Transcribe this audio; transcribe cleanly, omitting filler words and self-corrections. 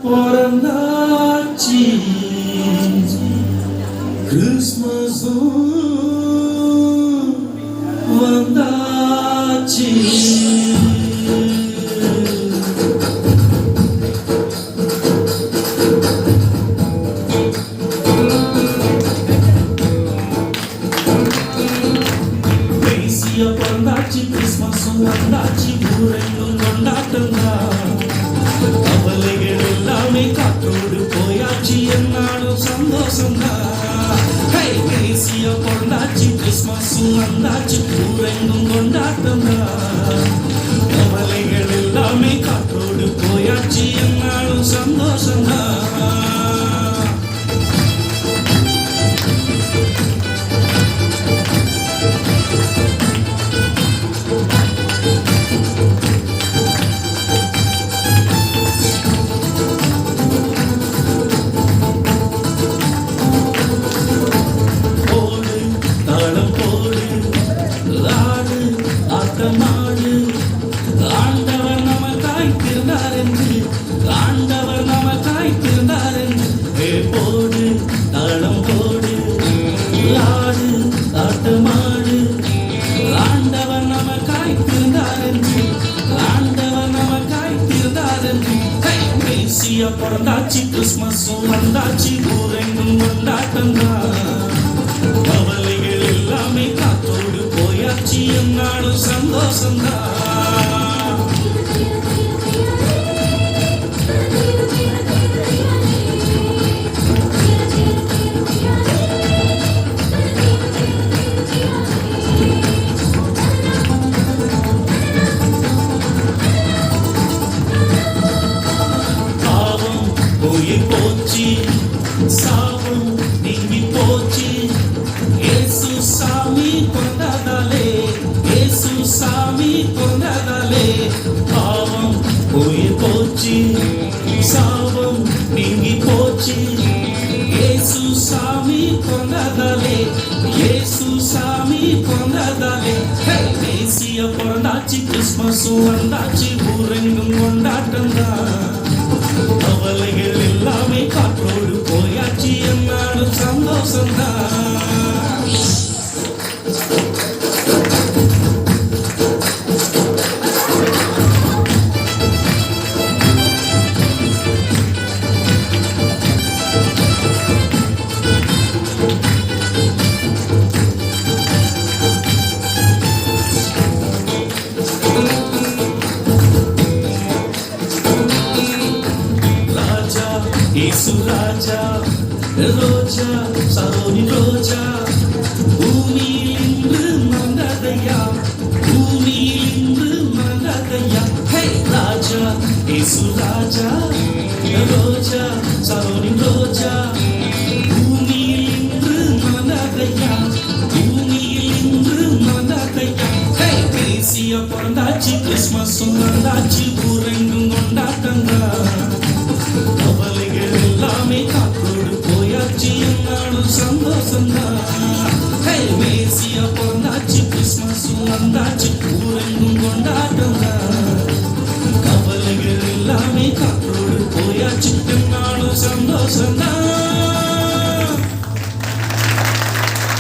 பிறந்தாச்சி கிறிஸ்மஸும் வந்தாச்சி. மேசியா பிறந்தாச்சி கிறிஸ்மஸும் வந்தாச்சி ஊரெங்கும் கொண்டாட்டம்தான். கவலைகள் எல்லாமே காற்றோடு போயாச்சு என்னாலும் சந்தோஷம்தான். மேசியா பிறந்தாச்சி கிறிஸ்மஸும் வந்தாச்சு ஊரெங்கும் கொண்டாட்டம்தான். கவலைகள் எல்லாமே காற்றோடு போயாச்சு என்னாலும் சந்தோஷம்தான். ஆண்டவர் நமக்காய் பிறந்தார் என்று, ஆண்டவர் நமக்காய் பிறந்தார் என்று. போடு தாளம் போடு, ஆடு ஆட்டமாடு. ஆண்டவர் நமக்காய் பிறந்தார் என்று, ஆண்டவர் நமக்காய் பிறந்தார் என்று. மேசியா பிறந்தாச்சு கிறிஸ்மஸும் வந்தாச்சு ஊரெங்கும் கொண்டாட்டம்தான். கவலைகள் எல்லாமே காத்தோடு போயாச்சு என்னாலும் சந்தோஷம்தான். பாவம் போய் போச்சு, சாவம் நீங்கி போச்சு. ஏசு சாமி கொண்டாடாலே, ஏசு சாமி கொண்டாடாலே. பாவம் போய் போச்சு, சாவம் நீங்கி போச்சு. ஏசு சாமி கொண்டாடாலே, ஏசு சாமி கொண்டாடாலே. மேசியா பிறந்தாச்சு கிறிஸ்மஸும் வந்தாச்சு ஊரெங்கும் கொண்டாட்டம்தான். கவலைகள் எல்லாமே காற்றோடு போயாச்சு என்னாலும் சந்தோஷம்தான். இயேசு ராஜா ரோஜா சரோனி ரோஜா பூமியில் இன்று மறந்ததையா, பூமியில் இன்று மறந்ததையா. ராஜா இயேசு ராஜா ரோஜா சரோனி ரோஜா பூமியில் இன்று மறந்ததையா, பூமியில் இன்று மறந்ததையா. மேசியா பிறந்தாச்சு கிறிஸ்மஸும் வந்தாச்சு ஊரெங்கும் கொண்டாட்டம்தான். கவலைகள் எல்லாமே காற்றோடு போயாச்சு என்னாலும் சந்தோஷம்தான். மேசியா பிறந்தாச்சு கிறிஸ்மஸும் வந்தாச்சு ஊரெங்கும் கொண்டாட்டம்தான். கவலைகள் எல்லாமே காற்றோடு போயாச்சு என்னாலும் சந்தோஷம்தான்.